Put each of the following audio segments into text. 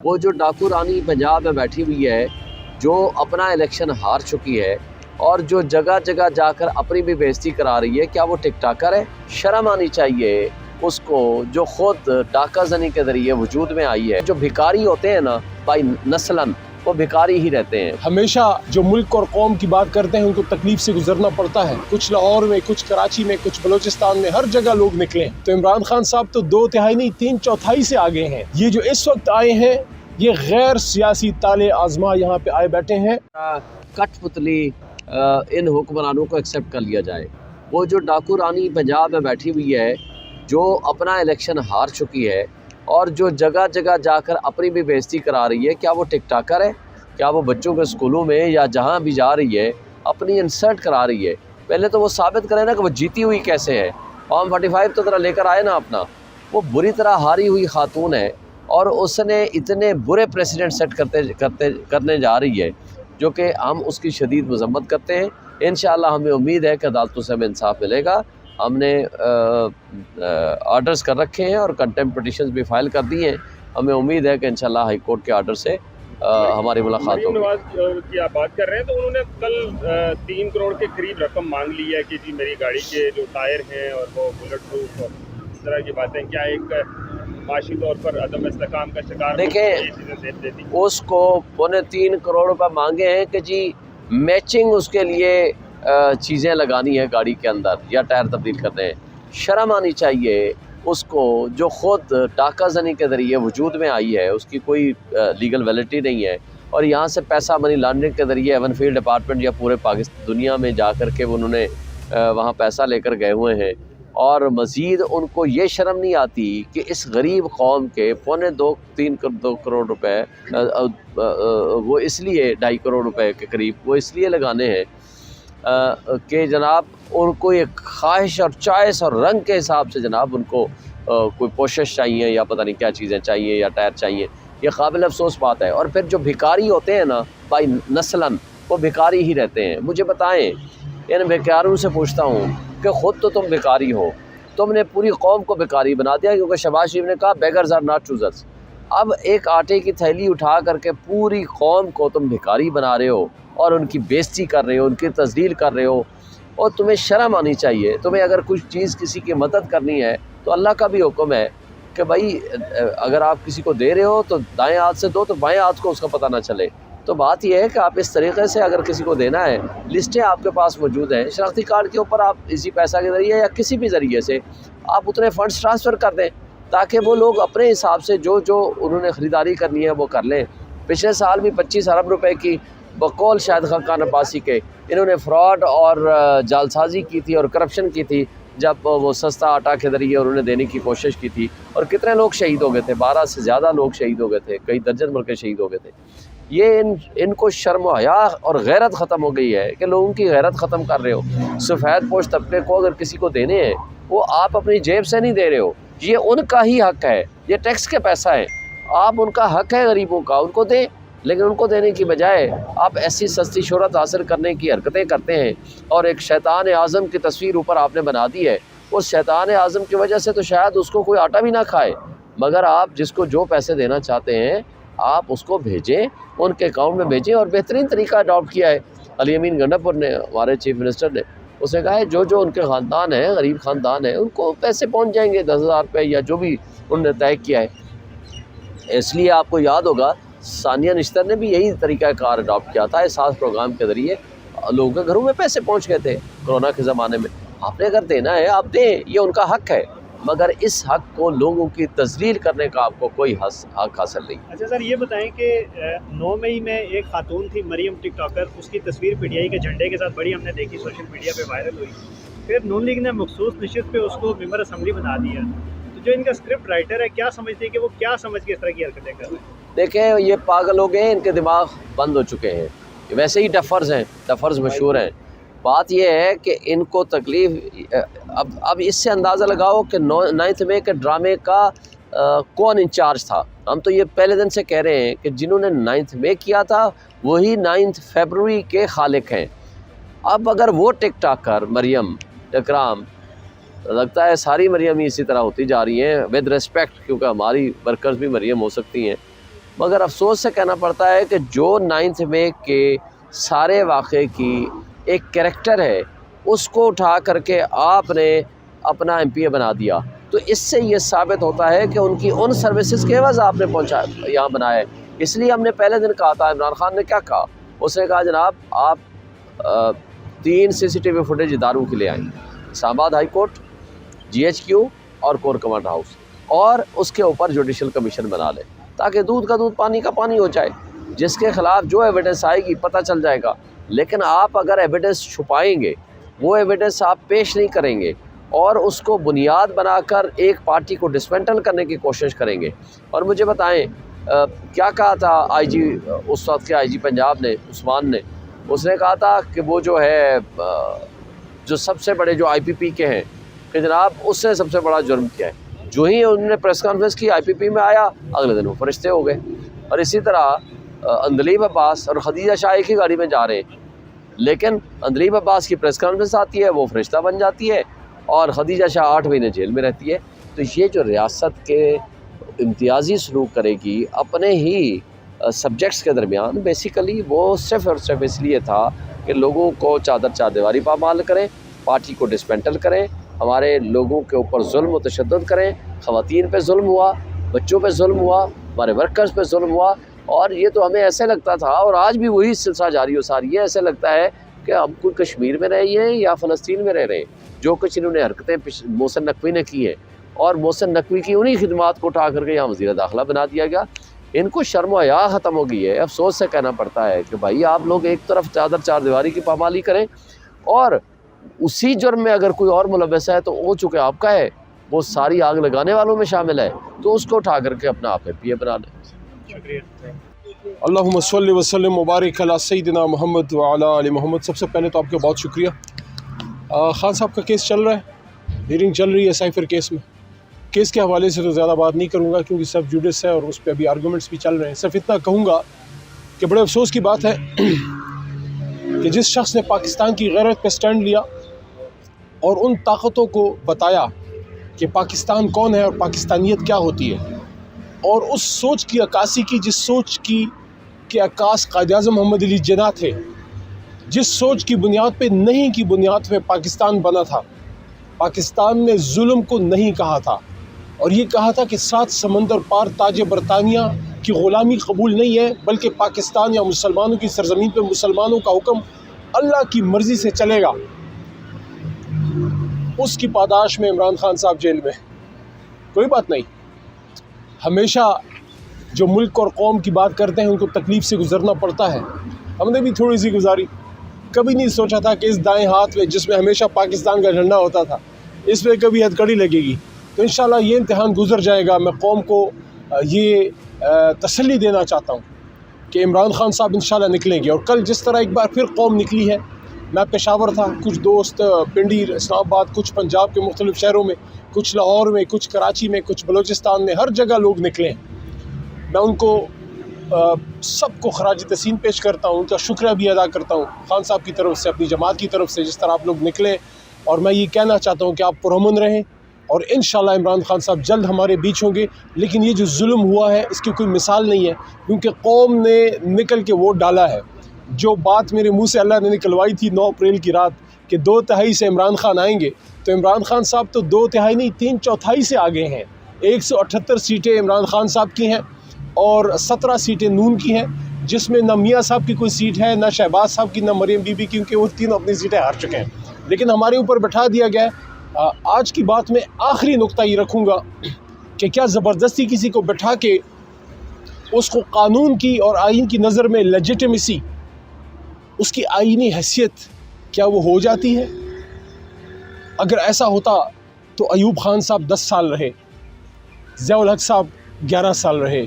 وہ جو ڈاکو رانی پنجاب میں بیٹھی ہوئی ہے، جو اپنا الیکشن ہار چکی ہے اور جو جگہ جگہ جا کر اپنی بھی بےزتی کرا رہی ہے، کیا وہ ٹک ٹاکر ہے؟ شرم آنی چاہیے اس کو، جو خود ڈاکہ زنی کے ذریعے وجود میں آئی ہے۔ جو بھکاری ہوتے ہیں نا بھائی نسلاً، وہ بھکاری ہی رہتے ہیں۔ ہمیشہ جو ملک اور قوم کی بات کرتے ہیں ان کو تکلیف سے گزرنا پڑتا ہے۔ کچھ لاہور میں، کچھ کراچی میں، کچھ بلوچستان میں، ہر جگہ لوگ نکلے تو عمران خان صاحب تو 2/3 نہیں 3/4 سے آگے ہیں۔ یہ جو اس وقت آئے ہیں یہ غیر سیاسی طالع آزما یہاں پہ آئے بیٹھے ہیں۔ کٹ پتلی ان حکمرانوں کو ایکسیپٹ کر لیا جائے۔ وہ جو ڈاکو رانی پنجاب میں بیٹھی ہوئی ہے، جو اپنا الیکشن ہار چکی ہے اور جو جگہ جگہ جا کر اپنی بھی بےزتی کرا رہی ہے، کیا وہ ٹک ٹاکر ہے؟ کیا وہ بچوں کے اسکولوں میں یا جہاں بھی جا رہی ہے اپنی انسلٹ کرا رہی ہے؟ پہلے تو وہ ثابت کرے نا کہ وہ جیتی ہوئی کیسے ہے۔ فارم 45 تو ذرا لے کر آئے نا اپنا۔ وہ بری طرح ہاری ہوئی خاتون ہے اور اس نے اتنے برے پریسیڈنٹ سیٹ کرنے جا رہی ہے جو کہ ہم اس کی شدید مذمت کرتے ہیں۔ انشاءاللہ ہمیں امید ہے کہ عدالتوں سے ہمیں انصاف ملے گا۔ ہم نے آرڈرز کر رکھے ہیں اور کنٹمپٹ پٹیشنز بھی فائل کر دی ہیں۔ ہمیں امید ہے کہ انشاءاللہ ہائی کورٹ کے آرڈر سے ہماری ملاقات ہوگی۔ مریم نواز کی آپ بات کر رہے ہیں تو انہوں نے کل 3 کروڑ کے قریب رقم مانگ لی ہے کہ جی میری گاڑی کے جو ٹائر ہیں اور وہ بلٹ پروف اور اس طرح کی باتیں، کیا ایک معاشی طور پر عدم استحکام کا شکار دیکھیں اس کو 3.25 کروڑ روپے مانگے ہیں کہ جی میچنگ اس کے لیے چیزیں لگانی ہے گاڑی کے اندر یا ٹائر تبدیل کرنے ہیں۔ شرم آنی چاہیے اس کو، جو خود ڈاکہ زنی کے ذریعے وجود میں آئی ہے، اس کی کوئی لیگل ویلڈٹی نہیں ہے اور یہاں سے پیسہ منی لانڈرنگ کے ذریعے ایون فیلڈ ڈپارٹمنٹ یا پورے پاکستان دنیا میں جا کر کے انہوں نے وہاں پیسہ لے کر گئے ہوئے ہیں۔ اور مزید ان کو یہ شرم نہیں آتی کہ اس غریب قوم کے 2.25-3 کروڑ روپے وہ اس لیے 2.5 کروڑ روپے کے قریب وہ اس لیے لگانے ہیں کہ جناب ان کو ایک خواہش اور چوائس اور رنگ کے حساب سے جناب ان کو کوئی پوشش چاہیے یا پتہ نہیں کیا چیزیں چاہیے یا ٹائر چاہیے۔ یہ قابل افسوس بات ہے۔ اور پھر جو بھکاری ہوتے ہیں نا بھائی نسلاً، وہ بھکاری ہی رہتے ہیں۔ مجھے بتائیں، ان بھکاروں سے پوچھتا ہوں کہ خود تو تم بھکاری ہو، تم نے پوری قوم کو بھکاری بنا دیا، کیونکہ شہباز شریف نے کہا بیگرز آر ناٹ چوزرز۔ اب ایک آٹے کی تھیلی اٹھا کر کے پوری قوم کو تم بھکاری بنا رہے ہو اور ان کی بےزتی کر رہے ہو، ان کی تذلیل کر رہے ہو، اور تمہیں شرم آنی چاہیے۔ تمہیں اگر کچھ چیز کسی کی مدد کرنی ہے تو اللہ کا بھی حکم ہے کہ بھائی اگر آپ کسی کو دے رہے ہو تو دائیں ہاتھ سے دو تو بائیں ہاتھ کو اس کا پتہ نہ چلے۔ تو بات یہ ہے کہ آپ اس طریقے سے اگر کسی کو دینا ہے، لسٹیں آپ کے پاس موجود ہیں، شناختی کارڈ کے اوپر آپ اسی پیسہ کے ذریعے یا کسی بھی ذریعے سے آپ اتنے فنڈز ٹرانسفر کر دیں تاکہ وہ لوگ اپنے حساب سے جو انہوں نے خریداری کرنی ہے وہ کر لیں۔ پچھلے سال بھی 25 ارب روپے کی بقول شاہد خاقان عباسی کے انہوں نے فراڈ اور جعلسازی کی تھی اور کرپشن کی تھی جب وہ سستا آٹا کے ذریعے انہوں نے دینے کی کوشش کی تھی، اور کتنے لوگ شہید ہو گئے تھے، 12 سے زیادہ لوگ شہید ہو گئے تھے، کئی درجن ملک شہید ہو گئے تھے۔ یہ ان کو شرم و حیا اور غیرت ختم ہو گئی ہے کہ لوگوں کی غیرت ختم کر رہے ہو۔ سفید پوش طبقے کو اگر کسی کو دینے ہیں وہ آپ اپنی جیب سے نہیں دے رہے ہو، یہ ان کا ہی حق ہے، یہ ٹیکس کے پیسہ ہے، آپ ان کا حق ہے غریبوں کا، ان کو دیں۔ لیکن ان کو دینے کی بجائے آپ ایسی سستی شہرت حاصل کرنے کی حرکتیں کرتے ہیں اور ایک شیطان اعظم کی تصویر اوپر آپ نے بنا دی ہے۔ اس شیطان اعظم کی وجہ سے تو شاید اس کو کوئی آٹا بھی نہ کھائے، مگر آپ جس کو جو پیسے دینا چاہتے ہیں آپ اس کو بھیجیں، ان کے اکاؤنٹ میں بھیجیں۔ اور بہترین طریقہ اڈاپٹ کیا ہے علی امین گنڈاپور نے، ہمارے چیف منسٹر نے، اس نے کہا ہے جو ان کے خاندان ہیں، غریب خاندان ہیں، ان کو پیسے پہنچ جائیں گے 10,000 روپے یا جو بھی انہوں نے طے کیا ہے۔ اس لیے آپ کو یاد ہوگا ثانیہ نشتر نے بھی یہی طریقہ کار اڈاپٹ کیا تھا، احساس پروگرام کے ذریعے لوگوں کے گھروں میں پیسے پہنچ گئے تھے کرونا کے زمانے میں۔ آپ نے اگر دینا ہے آپ دیں، یہ ان کا حق ہے، مگر اس حق کو لوگوں کی تذلیل کرنے کا آپ کو کوئی حق حاصل نہیں۔ اچھا سر، یہ بتائیں کہ 9 مئی میں ایک خاتون تھی مریم ٹک ٹاکر، اس کی تصویر پی ٹی آئی کے جھنڈے کے ساتھ بڑی ہم نے دیکھی، سوشل میڈیا پہ وائرل ہوئی، پھر نون لیگ نے مخصوص نشست پہ اس کو ممبر اسمبلی بنا دیا۔ تو جو ان کا اسکرپٹ رائٹر ہے، کیا سمجھتے ہیں کہ وہ کیا سمجھ کے اس طرح کی حرکتیں کر رہے ہیں؟ دیکھیں یہ پاگل ہو گئے ہیں، ان کے دماغ بند ہو چکے ہیں، ویسے ہی ڈفرز ہیں، ڈفرز مشہور ہیں۔ بات یہ ہے کہ ان کو تکلیف اب اس سے اندازہ لگاؤ کہ 9 مئی کے ڈرامے کا کون انچارج تھا۔ ہم تو یہ پہلے دن سے کہہ رہے ہیں کہ جنہوں نے 9 مئی کیا تھا وہی 9 فیبروری کے خالق ہیں۔ اب اگر وہ ٹک ٹاکر مریم اکرام، لگتا ہے ساری مریم ہی اسی طرح ہوتی جا رہی ہیں ود ریسپیکٹ، کیونکہ ہماری ورکرز بھی مریم ہو سکتی ہیں، مگر افسوس سے کہنا پڑتا ہے کہ جو 9 مئی کے سارے واقعے کی ایک کریکٹر ہے اس کو اٹھا کر کے آپ نے اپنا ایم پی اے بنا دیا، تو اس سے یہ ثابت ہوتا ہے کہ ان کی ان سروسز کے عوض آپ نے یہاں بنایا ہے۔ اس لیے ہم نے پہلے دن کہا تھا، عمران خان نے کیا کہا، اس نے کہا جناب آپ 3 CCTV فوٹیج اداروں کے لیے آئیں، اسلام آباد ہائی کورٹ، GHQ اور کور کمانڈ ہاؤس، اور اس کے اوپر جوڈیشل کمیشن بنا لیں تاکہ دودھ کا دودھ پانی کا پانی ہو جائے۔ جس کے خلاف جو ایویڈنس آئے گی پتہ چل جائے گا، لیکن آپ اگر ایویڈنس چھپائیں گے، وہ ایویڈنس آپ پیش نہیں کریں گے اور اس کو بنیاد بنا کر ایک پارٹی کو ڈسمنٹل کرنے کی کوشش کریں گے۔ اور مجھے بتائیں کیا کہا تھا IG اس وقت کے IG پنجاب نے، عثمان نے، اس نے کہا تھا کہ وہ جو ہے جو سب سے بڑے جو IPP کے ہیں کہ جناب اس نے سب سے بڑا جرم کیا ہے۔ جو ہی انہوں نے پریس کانفرنس کی IPP میں آیا، اگلے دن وہ فرشتے ہو گئے۔ اور اسی طرح اندلیب عباس اور خدیجہ شاہ ایک ہی گاڑی میں جا رہے ہیں، لیکن اندلیب عباس کی پریس کانفرنس آتی ہے، وہ فرشتہ بن جاتی ہے، اور خدیجہ شاہ 8 مہینے جیل میں رہتی ہے۔ تو یہ جو ریاست کے امتیازی سلوک کرے گی اپنے ہی سبجیکٹس کے درمیان، بیسیکلی وہ صرف اور صرف اس لیے تھا کہ لوگوں کو چادر چاردیواری پامال کریں، پارٹی کو ڈسمنٹل کریں، ہمارے لوگوں کے اوپر ظلم و تشدد کریں، خواتین پہ ظلم ہوا، بچوں پہ ظلم ہوا، ہمارے ورکرز پہ ظلم ہوا۔ اور یہ تو ہمیں ایسے لگتا تھا، اور آج بھی وہی سلسلہ جاری و ساری ہے، ایسے لگتا ہے کہ ہم کوئی کشمیر میں رہے ہیں یا فلسطین میں رہ رہے ہیں۔ جو کچھ انہوں نے حرکتیں محسن نقوی نے کی ہیں، اور محسن نقوی کی انہی خدمات کو اٹھا کر کے یہاں وزیر داخلہ بنا دیا گیا، ان کو شرم و حیا ختم ہو گئی ہے۔ افسوس سے کہنا پڑتا ہے کہ بھائی آپ لوگ ایک طرف چادر چاردیواری کی پامالی کریں، اور اسی جرم میں اگر کوئی اور ملوث ہے تو وہ چونکہ آپ کا ہے، وہ ساری آگ لگانے والوں میں شامل ہے، تو اس کو اٹھا کر کے اپنا آپ پی اے بنا لیں۔ شکریہ۔ اللہم صلی وسلم مبارک علی سیدنا محمد وعلی آل محمد۔ سب سے پہلے تو آپ کا بہت شکریہ۔ خان صاحب کا کیس چل رہا ہے، ہیئرنگ چل رہی ہے سائفر کیس میں۔ کیس کے حوالے سے تو زیادہ بات نہیں کروں گا کیونکہ سب جوڈس ہے اور اس پہ ابھی آرگومنٹس بھی چل رہے ہیں۔ صرف اتنا کہوں گا کہ بڑے افسوس کی بات ہے کہ جس شخص نے پاکستان کی غیرت پہ سٹینڈ لیا اور ان طاقتوں کو بتایا کہ پاکستان کون ہے اور پاکستانیت کیا ہوتی ہے، اور اس سوچ کی عکاسی کی جس سوچ کی کہ عکاس قائد اعظم محمد علی جناح تھے، جس سوچ کی بنیاد پہ نہیں کی بنیاد پہ پاکستان بنا تھا۔ پاکستان نے ظلم کو نہیں کہا تھا، اور یہ کہا تھا کہ 7 سمندر پار تاج برطانیہ کی غلامی قبول نہیں ہے، بلکہ پاکستان یا مسلمانوں کی سرزمین پہ مسلمانوں کا حکم اللہ کی مرضی سے چلے گا۔ اس کی پاداش میں عمران خان صاحب جیل میں، کوئی بات نہیں۔ ہمیشہ جو ملک اور قوم کی بات کرتے ہیں ان کو تکلیف سے گزرنا پڑتا ہے، ہم نے بھی تھوڑی سی گزاری۔ کبھی نہیں سوچا تھا کہ اس دائیں ہاتھ میں جس میں ہمیشہ پاکستان کا جھنڈا ہوتا تھا، اس پہ کبھی ہتھکڑی لگے گی۔ تو انشاءاللہ یہ امتحان گزر جائے گا۔ میں قوم کو یہ تسلی دینا چاہتا ہوں کہ عمران خان صاحب انشاءاللہ نکلیں گے۔ اور کل جس طرح ایک بار پھر قوم نکلی ہے، میں پشاور تھا، کچھ دوست پنڈی، اسلام آباد، کچھ پنجاب کے مختلف شہروں میں، کچھ لاہور میں، کچھ کراچی میں، کچھ بلوچستان میں، ہر جگہ لوگ نکلے ہیں۔ میں ان کو سب کو خراج تحسین پیش کرتا ہوں، ان کا شکریہ بھی ادا کرتا ہوں خان صاحب کی طرف سے، اپنی جماعت کی طرف سے، جس طرح آپ لوگ نکلے۔ اور میں یہ کہنا چاہتا ہوں کہ آپ پرامن رہیں، اور انشاءاللہ عمران خان صاحب جلد ہمارے بیچ ہوں گے۔ لیکن یہ جو ظلم ہوا ہے اس کی کوئی مثال نہیں ہے، کیونکہ قوم نے نکل کے ووٹ ڈالا ہے۔ جو بات میرے منہ سے اللہ نے نکلوائی تھی 9 اپریل کی رات کہ 2/3 سے عمران خان آئیں گے، تو عمران خان صاحب تو 2/3 نہیں 3/4 سے آگے ہیں۔ 178 سیٹیں عمران خان صاحب کی ہیں اور 17 سیٹیں نون کی ہیں، جس میں نہ میاں صاحب کی کوئی سیٹ ہے، نہ شہباز صاحب کی، نہ مریم بی بی، کیونکہ وہ تینوں اپنی سیٹیں ہار چکے ہیں۔ لیکن ہمارے اوپر بٹھا دیا گیا ہے۔ آج کی بات میں آخری نقطہ یہ رکھوں گا کہ کیا زبردستی کسی کو بٹھا کے اس کو قانون کی اور آئین کی نظر میں لیجیٹمیسی، اس کی آئینی حیثیت کیا وہ ہو جاتی ہے؟ اگر ایسا ہوتا تو ایوب خان صاحب 10 سال رہے، ضیاء الحق صاحب 11 سال رہے،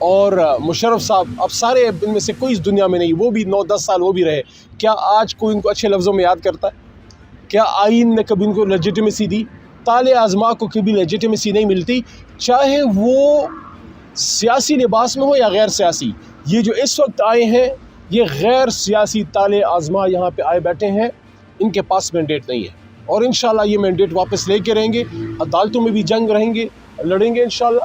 اور مشرف صاحب، اب سارے ان میں سے کوئی اس دنیا میں نہیں، وہ بھی 9-10 سال وہ بھی رہے۔ کیا آج کوئی ان کو اچھے لفظوں میں یاد کرتا ہے؟ کیا آئین نے کبھی ان کو لیجیٹمیسی دی؟ تالے آزما کو کبھی لیجیٹمیسی نہیں ملتی، چاہے وہ سیاسی لباس میں ہو یا غیر سیاسی۔ یہ جو اس وقت آئے ہیں یہ غیر سیاسی تالے آزما یہاں پہ آئے بیٹھے ہیں، ان کے پاس مینڈیٹ نہیں ہے، اور انشاءاللہ یہ مینڈیٹ واپس لے کے رہیں گے۔ عدالتوں میں بھی جنگ رہیں گے، لڑیں گے انشاءاللہ